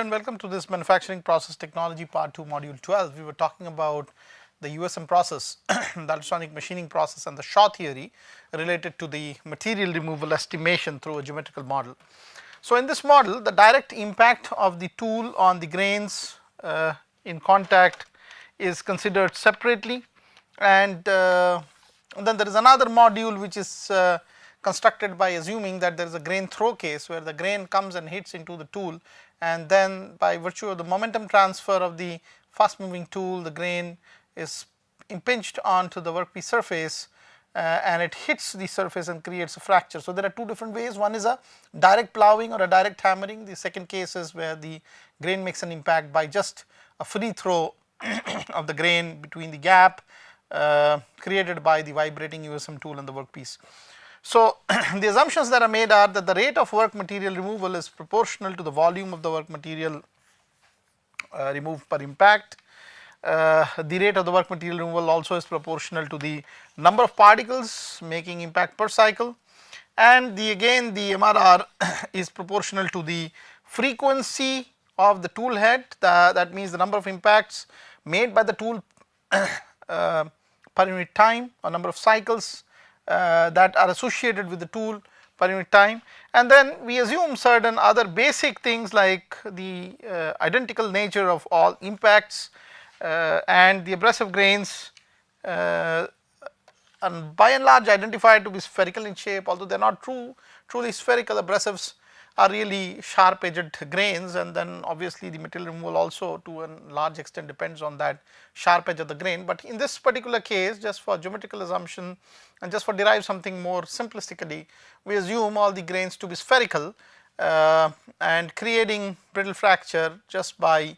and welcome to this manufacturing process technology part 2 module 12. We were talking about the USM process, the ultrasonic machining process, and the Shaw theory related to the material removal estimation through a geometrical model. So in this model, the direct impact of the tool on the grains in contact is considered separately, and then there is another module which is constructed by assuming that there is a grain throw case where the grain comes and hits into the tool, and then by virtue of the momentum transfer of the fast moving tool, the grain is impinged onto the workpiece surface and it hits the surface and creates a fracture. So there are two different ways. One is a direct ploughing or a direct hammering. The second case is where the grain makes an impact by just a free throw of the grain between the gap created by the vibrating USM tool and the workpiece. So the assumptions that are made are that the rate of work material removal is proportional to the volume of the work material removed per impact. The rate of the work material removal also is proportional to the number of particles making impact per cycle, and again the MRR is proportional to the frequency of the tool head, that means the number of impacts made by the tool per unit time or number of cycles that are associated with the tool per unit time. And then we assume certain other basic things like the identical nature of all impacts and the abrasive grains are by and large identified to be spherical in shape, although they are not truly spherical. Abrasives are really sharp edged grains, and then obviously the material removal also to a large extent depends on that sharp edge of the grain. But in this particular case, just for geometrical assumption and just for derive something more simplistically, we assume all the grains to be spherical and creating brittle fracture just by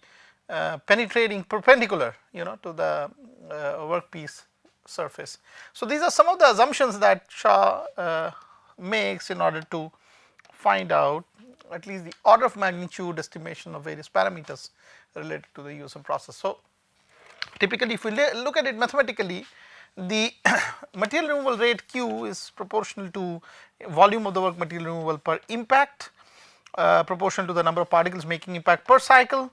penetrating perpendicular to the workpiece surface. So these are some of the assumptions that Shaw makes in order to find out at least the order of magnitude estimation of various parameters related to the USM process. So typically if we look at it mathematically, the material removal rate Q is proportional to volume of the work material removal per impact, proportional to the number of particles making impact per cycle,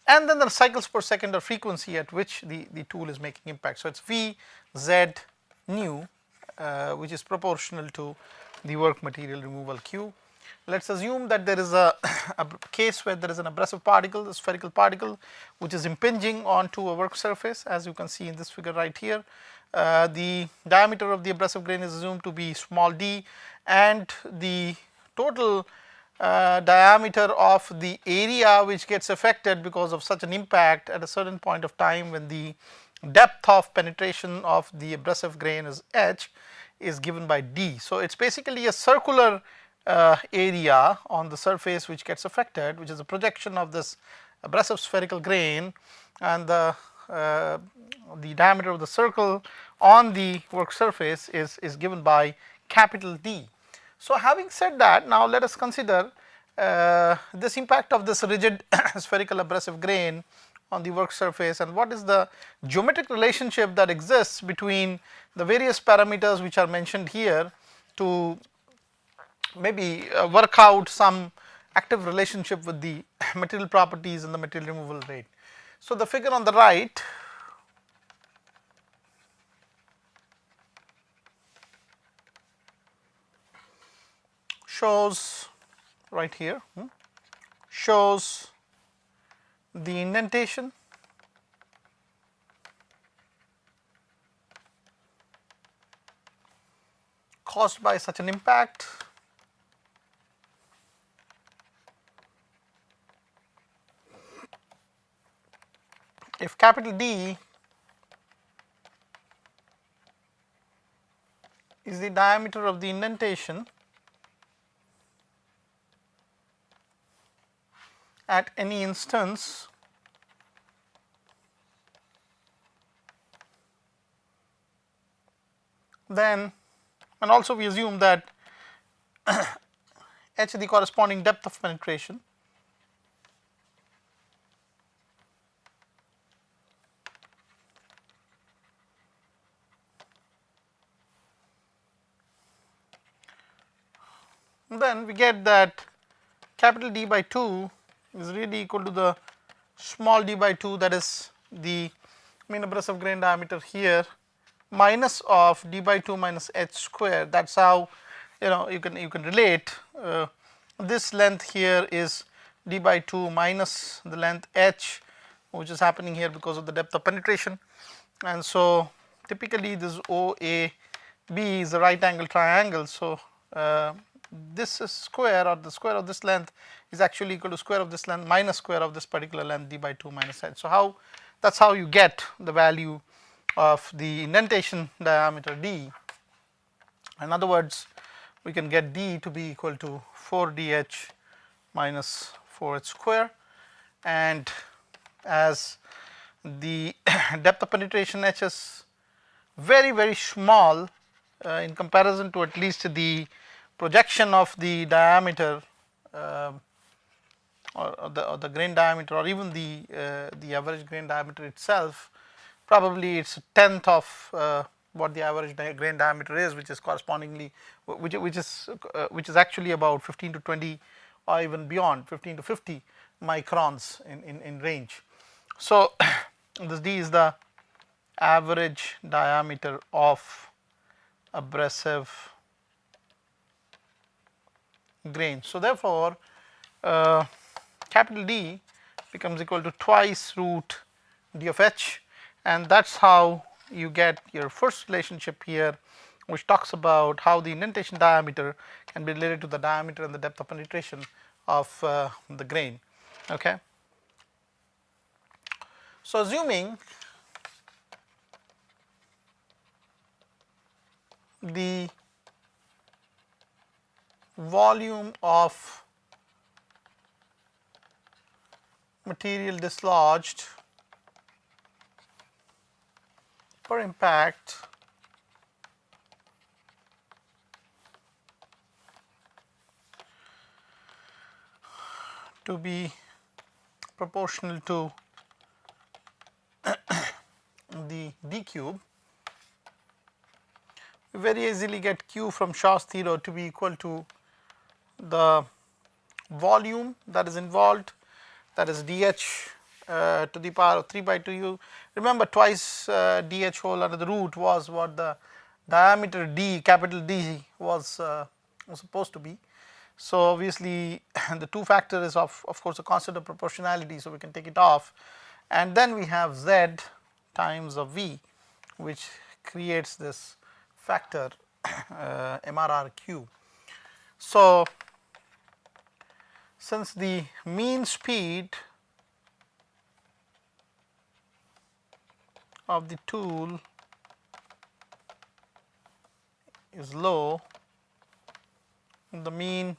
and then the cycles per second or frequency at which the tool is making impact. So it is V Z nu which is proportional to the work material removal Q. Let us assume that there is a case where there is an abrasive particle, a spherical particle which is impinging onto a work surface, as you can see in this figure right here. The diameter of the abrasive grain is assumed to be small d, and the total diameter of the area which gets affected because of such an impact at a certain point of time when the depth of penetration of the abrasive grain is h is given by d. So it is basically a circular area on the surface which gets affected, which is a projection of this abrasive spherical grain, and the diameter of the circle on the work surface is given by capital D. So having said that, now let us consider this impact of this rigid spherical abrasive grain on the work surface, and what is the geometric relationship that exists between the various parameters which are mentioned here to maybe work out some active relationship with the material properties and the material removal rate. So the figure on the right shows right here shows the indentation caused by such an impact. If capital D is the diameter of the indentation at any instance, then, and also we assume that h the corresponding depth of penetration, then we get that capital D by 2 is really equal to the small d by 2, that is the mean abrasive grain diameter here, minus of d by 2 minus h square. That is how you can relate this length here is d by 2 minus the length h, which is happening here because of the depth of penetration. And so typically this OAB is a right angle triangle. So this is square, or the square of this length is actually equal to square of this length minus square of this particular length d by 2 minus h. So that's how you get the value of the indentation diameter d. In other words, we can get d to be equal to 4dh minus 4h square, and as the depth of penetration h is very small in comparison to at least the projection of the diameter or the grain diameter, or even the average grain diameter itself. Probably it's a tenth of what the average grain diameter is, which is correspondingly which is actually about 15 to 20 or even beyond 15 to 50 microns in range. So this d is the average diameter of abrasive grain. So therefore capital D becomes equal to twice root d of h, and that is how you get your first relationship here, which talks about how the indentation diameter can be related to the diameter and the depth of penetration of the grain. Okay. So assuming the volume of material dislodged per impact to be proportional to the d cube, we very easily get q from Shaw's theorem to be equal to the volume that is involved, that is dh to the power of 3 by 2 u. Remember, twice dh whole under the root was what the diameter d, capital D was supposed to be. So obviously the 2 factor is of course a constant of proportionality, so we can take it off, and then we have z times of v, which creates this factor MRRQ. So since the mean speed of the tool is low, the mean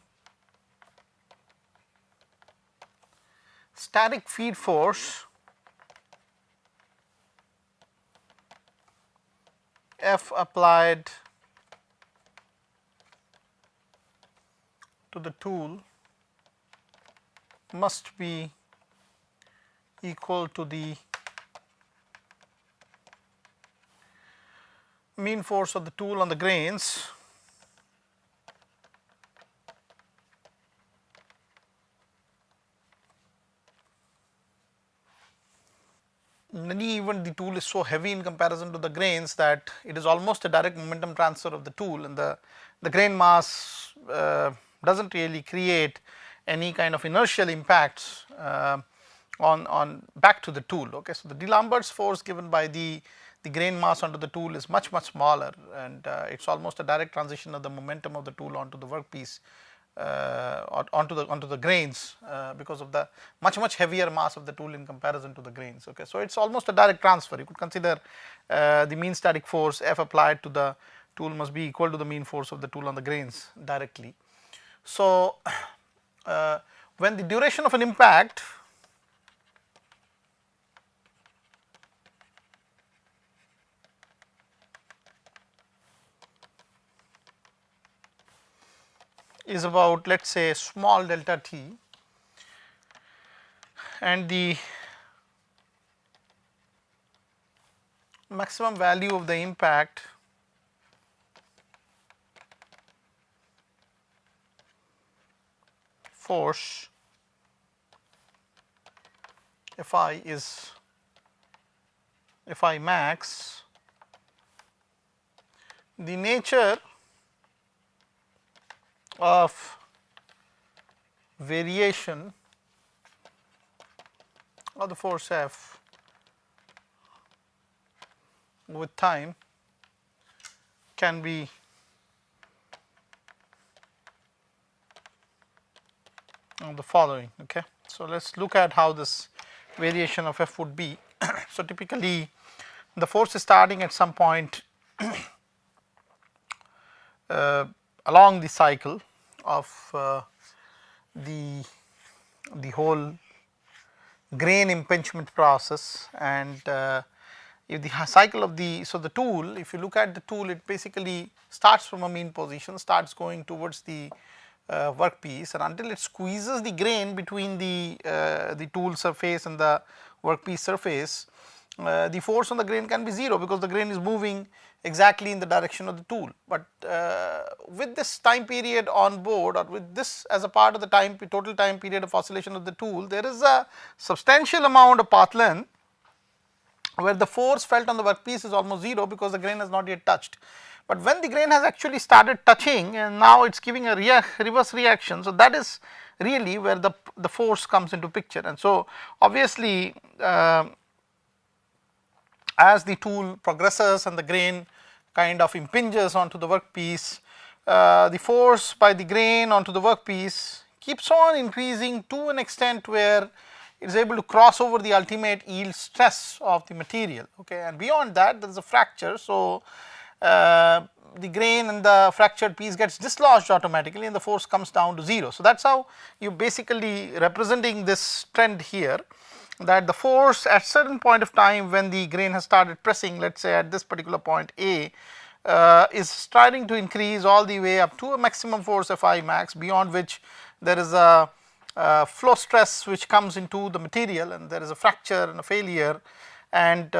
static feed force F applied to the tool must be equal to the mean force of the tool on the grains in any event. The tool is so heavy in comparison to the grains that it is almost a direct momentum transfer of the tool, and the grain mass does not really create any kind of inertial impacts on back to the tool. Okay, so the D'Lambert's force given by the grain mass onto the tool is much smaller, and it is almost a direct transition of the momentum of the tool onto the workpiece onto the grains because of the much heavier mass of the tool in comparison to the grains. Okay, so it is almost a direct transfer. You could consider the mean static force F applied to the tool must be equal to the mean force of the tool on the grains directly. So when the duration of an impact is about, let us say, small delta t, and the maximum value of the impact force Fi is Fi max, the nature of variation of the force F with time can be the following. Okay. So, let us look at how this variation of F would be. So, typically the force is starting at some point along the cycle of the whole grain impingement process, and if the cycle of the, so the tool, if you look at the tool, it basically starts from a mean position, starts going towards the workpiece, and until it squeezes the grain between the tool surface and the workpiece surface, the force on the grain can be 0 because the grain is moving exactly in the direction of the tool. But with this time period on board, or with this as a part of the total time period of oscillation of the tool, there is a substantial amount of path length where the force felt on the workpiece is almost 0 because the grain has not yet touched. But when the grain has actually started touching and now it is giving a reverse reaction, so that is really where the force comes into picture. And so obviously as the tool progresses and the grain kind of impinges onto the workpiece, the force by the grain onto the workpiece keeps on increasing to an extent where it is able to cross over the ultimate yield stress of the material. Okay. And beyond that, there is a fracture. So the grain and the fractured piece gets dislodged automatically and the force comes down to 0. So that is how you basically representing this trend here, that the force at certain point of time when the grain has started pressing, let us say at this particular point A, is starting to increase all the way up to a maximum force Fi max, beyond which there is a flow stress which comes into the material and there is a fracture and a failure, and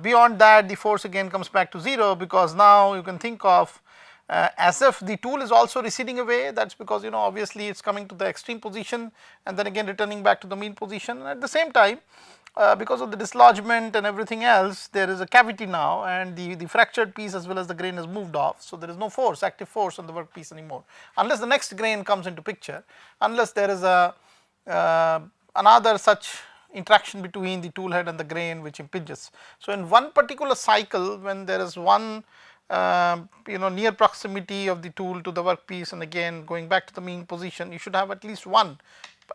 beyond that the force again comes back to 0, because now you can think of as if the tool is also receding away. That is because obviously it is coming to the extreme position and then again returning back to the mean position, and at the same time because of the dislodgement and everything else, there is a cavity now and the fractured piece as well as the grain has moved off. So there is no force, active force on the workpiece anymore, unless the next grain comes into picture, unless there is a another such interaction between the tool head and the grain which impinges. So in one particular cycle, when there is one near proximity of the tool to the workpiece and again going back to the mean position, you should have at least one.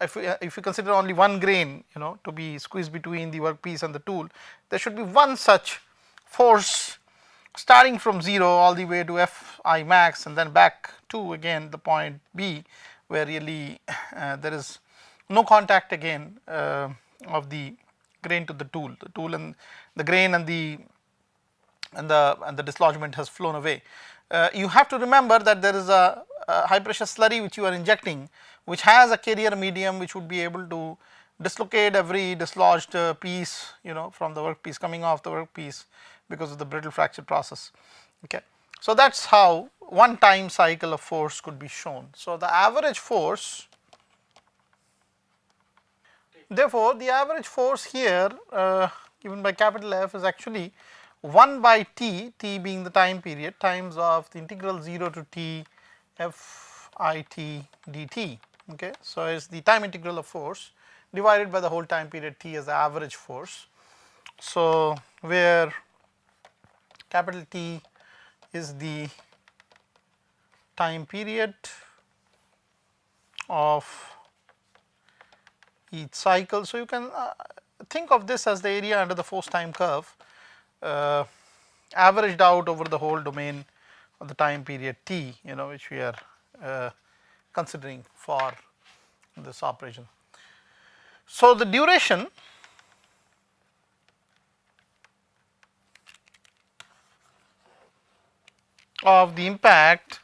If you consider only one grain to be squeezed between the workpiece and the tool, there should be one such force starting from 0 all the way to Fi max and then back to again the point B, where really there is no contact again of the grain to the tool and the grain and the dislodgement has flown away. You have to remember that there is a high pressure slurry which you are injecting, which has a carrier medium which would be able to dislocate every dislodged piece from the workpiece, coming off the workpiece because of the brittle fracture process. Okay. So that is how one time cycle of force could be shown. So the average force, therefore the average force here given by capital F is actually 1 by t, t being the time period, times of the integral 0 to t Fit dt. Okay. So it is the time integral of force divided by the whole time period t as the average force. So where capital T is the time period of each cycle. So you can think of this as the area under the force time curve averaged out over the whole domain of the time period t, which we are considering for this operation. So the duration of the impact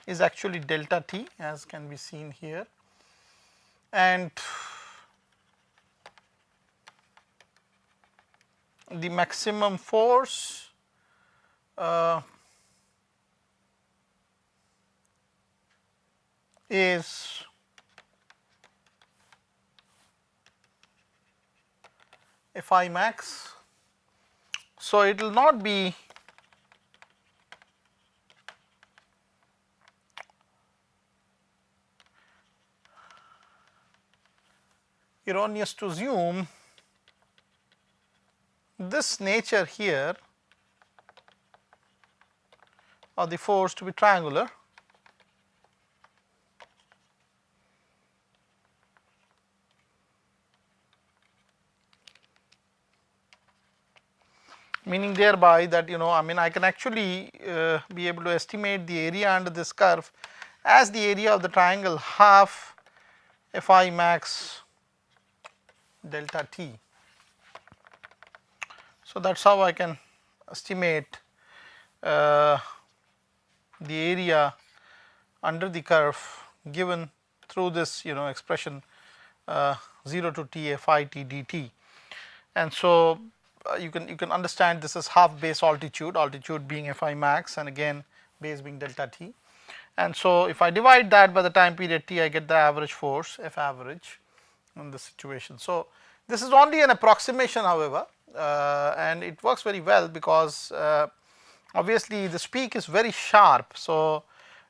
is actually delta t, as can be seen here, and the maximum force is Fi max. So, it will not be erroneous to assume this nature here of the force to be triangular, meaning thereby that I mean I can actually be able to estimate the area under this curve as the area of the triangle half Fi max delta t. So, that is how I can estimate the area under the curve given through this expression 0 to t Fi t dt. And so, you can understand this is half base altitude being Fi max and again base being delta t. And so, if I divide that by the time period t, I get the average force F average in this situation. So, this is only an approximation however, and it works very well because obviously this peak is very sharp. So,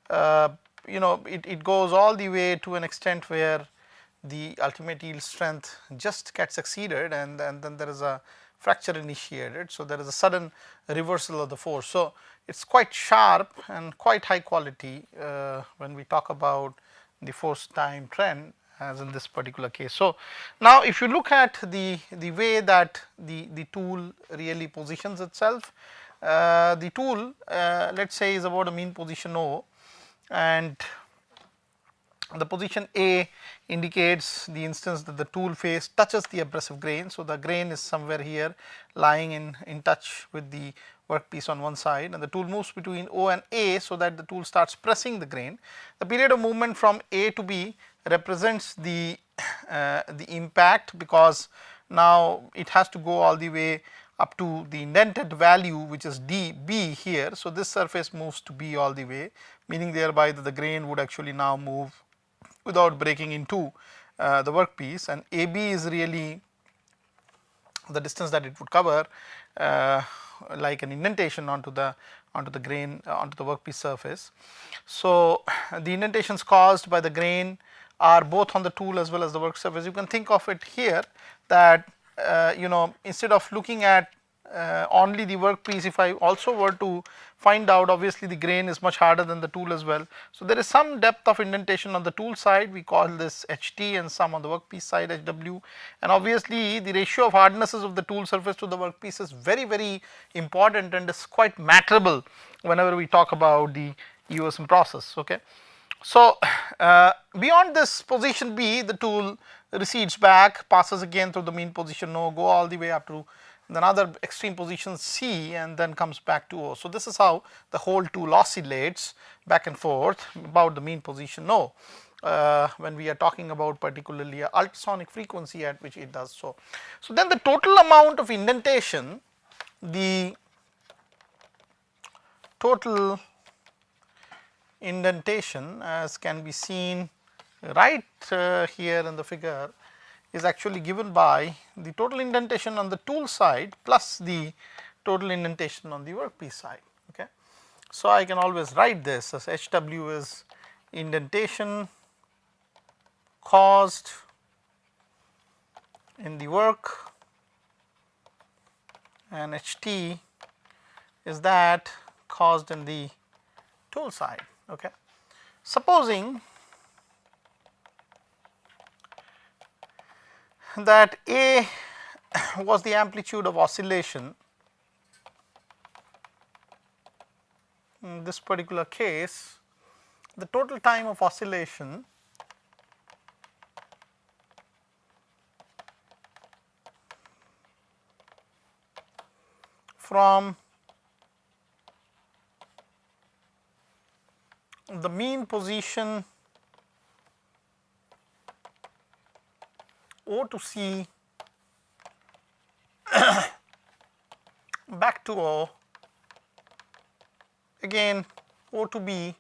it goes all the way to an extent where the ultimate yield strength just gets exceeded and then there is a fracture initiated. So, there is a sudden reversal of the force. So, it is quite sharp and quite high quality when we talk about the force time trend as in this particular case. So, now if you look at the way that the tool really positions itself, the tool let us say is about a mean position O, and the position A indicates the instance that the tool face touches the abrasive grain. So, the grain is somewhere here lying in touch with the workpiece on one side, and the tool moves between O and A, so that the tool starts pressing the grain. The period of movement from A to B represents the impact, because now it has to go all the way up to the indented value which is B here. So, this surface moves to B all the way, meaning thereby that the grain would actually now move without breaking into the workpiece, and AB is really the distance that it would cover like an indentation onto the grain onto the workpiece surface. So, the indentations caused by the grain are both on the tool as well as the work surface. You can think of it here that instead of looking at only the workpiece, if I also were to find out, obviously the grain is much harder than the tool as well. So, there is some depth of indentation on the tool side, we call this HT, and some on the workpiece side HW, and obviously the ratio of hardnesses of the tool surface to the workpiece is very important and is quite matterable whenever we talk about the EOSM process. Okay. So, beyond this position B, the tool recedes back, passes again through the mean position O, go all the way up to another extreme position C, and then comes back to O. So, this is how the whole tool oscillates back and forth about the mean position O when we are talking about particularly a ultrasonic frequency at which it does so. So, then the total amount of indentation, the total indentation as can be seen right here in the figure, is actually given by the total indentation on the tool side plus the total indentation on the workpiece side. Okay. So, I can always write this as HW is indentation caused in the work, and HT is that caused in the tool side. Okay. Supposing that A was the amplitude of oscillation in this particular case, the total time of oscillation from the mean position O to C back to O, again O to B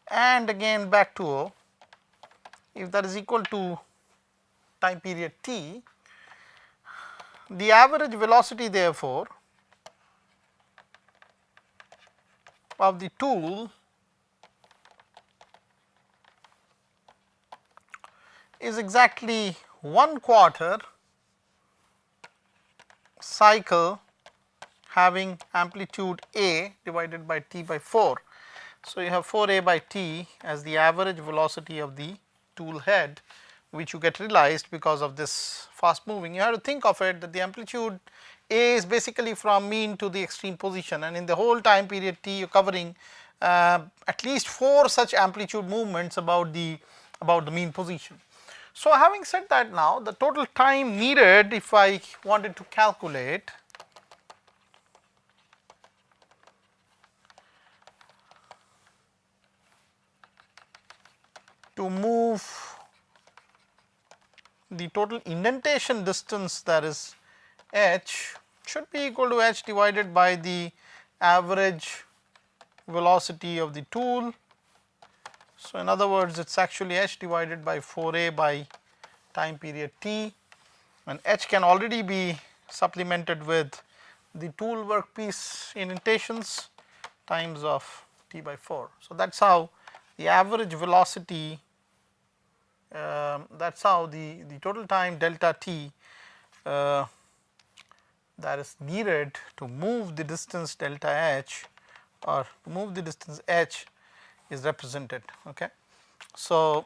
and again back to O, if that is equal to time period t, the average velocity therefore of the tool is exactly 1/4 cycle having amplitude A divided by t by 4. So, you have 4A by t as the average velocity of the tool head, which you get realized because of this fast moving. You have to think of it that the amplitude A is basically from mean to the extreme position, and in the whole time period t you are covering at least 4 such amplitude movements about the mean position. So, having said that, now the total time needed, if I wanted to calculate to move the total indentation distance, that is h, should be equal to h divided by the average velocity of the tool. So, in other words, it is actually h divided by 4A by time period t, and h can already be supplemented with the tool workpiece indentations times of t by 4. So, that is how the average velocity, that is how the total time delta t that is needed to move the distance delta h, or to move the distance h, is represented. Okay. So,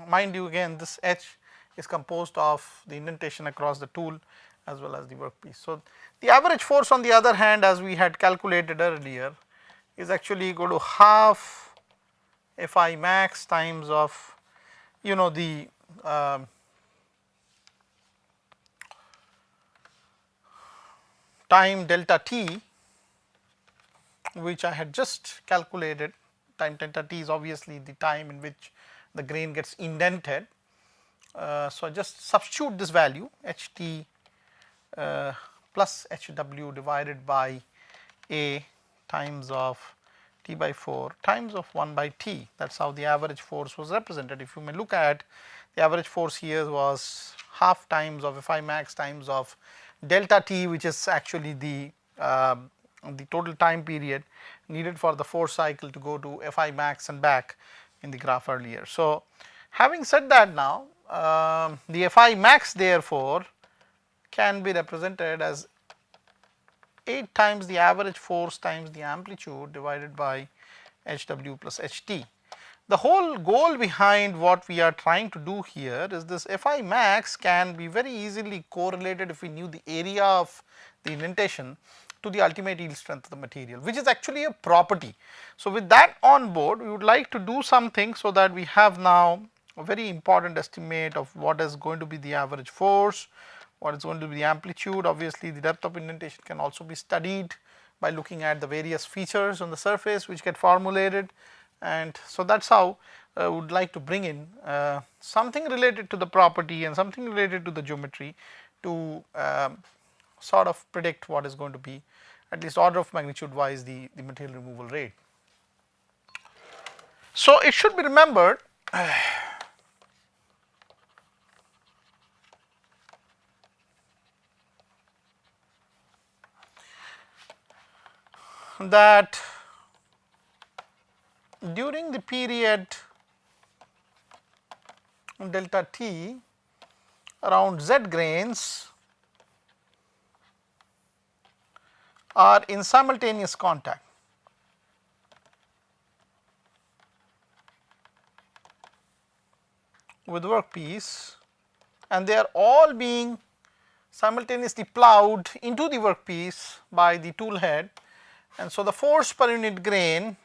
mind you, again this h is composed of the indentation across the tool as well as the workpiece. So, the average force on the other hand, as we had calculated earlier, is actually equal to half Fi max times of the time delta t, which I had just calculated. Time delta t is obviously the time in which the grain gets indented. So, I just substitute this value h t plus h w divided by A times of t by 4 times of 1 by t. That is how the average force was represented. If you may look at, the average force here was half times of Fi max times of delta t, which is actually the total time period needed for the force cycle to go to Fi max and back in the graph earlier. So, having said that, now the Fi max therefore can be represented as 8 times the average force times the amplitude divided by Hw plus Ht. The whole goal behind what we are trying to do here is this Fi max can be very easily correlated, if we knew the area of the indentation, to the ultimate yield strength of the material, which is actually a property. So, with that on board, we would like to do something so that we have now a very important estimate of what is going to be the average force, what is going to be the amplitude. Obviously, the depth of indentation can also be studied by looking at the various features on the surface which get formulated, and so that is how I would like to bring in something related to the property and something related to the geometry to sort of predict what is going to be, at least order of magnitude wise, the material removal rate. So, it should be remembered that during the period delta t around z grains are in simultaneous contact with workpiece, and they are all being simultaneously plowed into the workpiece by the tool head, and so the force per unit grain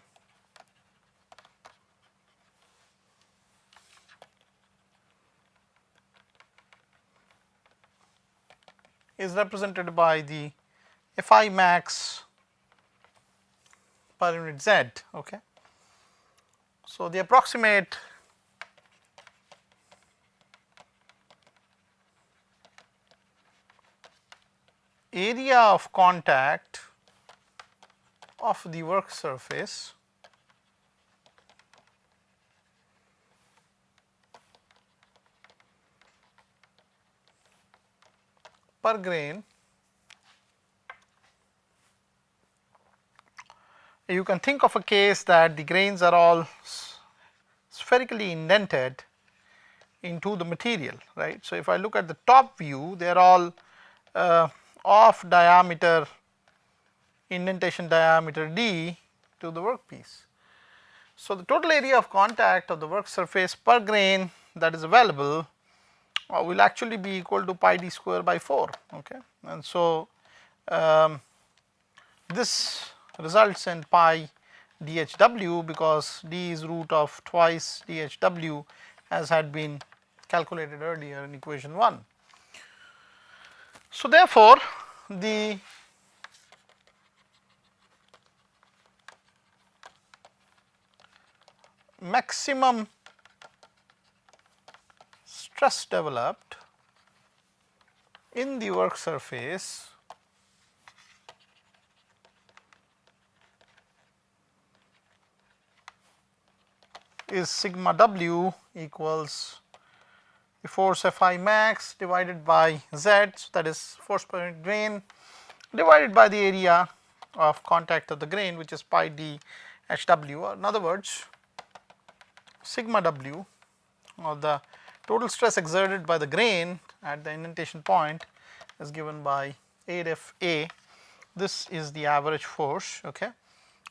is represented by the Fi max per unit z. Okay. So, the approximate area of contact of the work surface per grain, you can think of a case that the grains are all spherically indented into the material, right. So, if I look at the top view, they are all of diameter, indentation diameter d to the workpiece. So, the total area of contact of the work surface per grain that is available will actually be equal to pi d square by 4, okay. And so, this results in pi dHw, because d is root of twice dHw as had been calculated earlier in equation 1. So, therefore, the maximum stress developed in the work surface is sigma w equals the force Fi max divided by Z, so that is force per unit grain, divided by the area of contact of the grain, which is pi d HW. In other words, sigma w, or the total stress exerted by the grain at the indentation point, is given by 8 Fa. This is the average force, okay.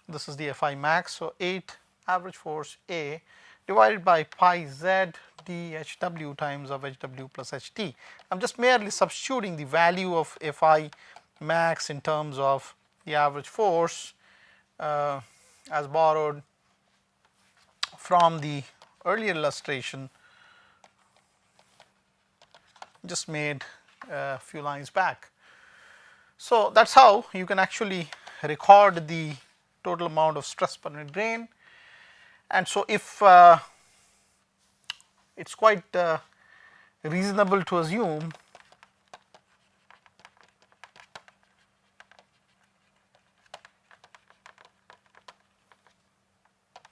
This is the Fi max. So, 8 average force A divided by pi Z d HW times of HW plus HT. I am just merely substituting the value of Fi max in terms of the average force as borrowed from the earlier illustration just made a few lines back. So, that is how you can actually record the total amount of stress per unit grain. And so, if it is quite reasonable to assume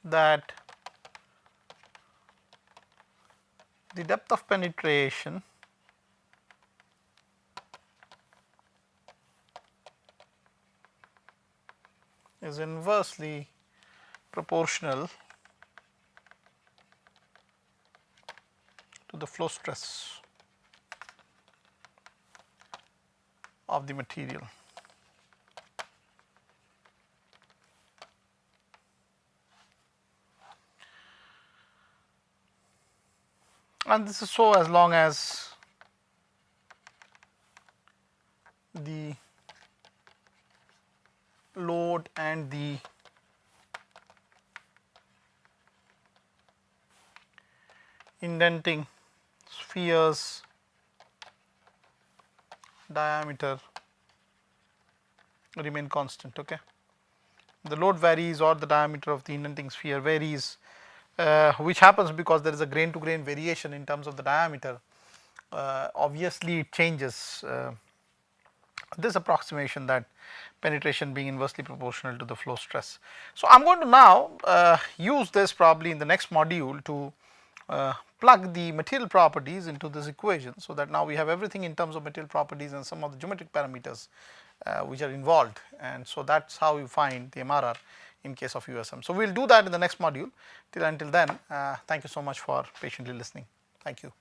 that the depth of penetration is inversely proportional to the flow stress of the material. And this is so as long as the load and the indenting sphere's diameter remain constant, okay. The load varies or the diameter of the indenting sphere varies, which happens because there is a grain to grain variation in terms of the diameter. Obviously, it changes this approximation that penetration being inversely proportional to the flow stress. So, I am going to now use this probably in the next module to plug the material properties into this equation. So, that now we have everything in terms of material properties and some of the geometric parameters which are involved, and so that is how you find the MRR in case of USM. So, we will do that in the next module. Until then, thank you so much for patiently listening. Thank you.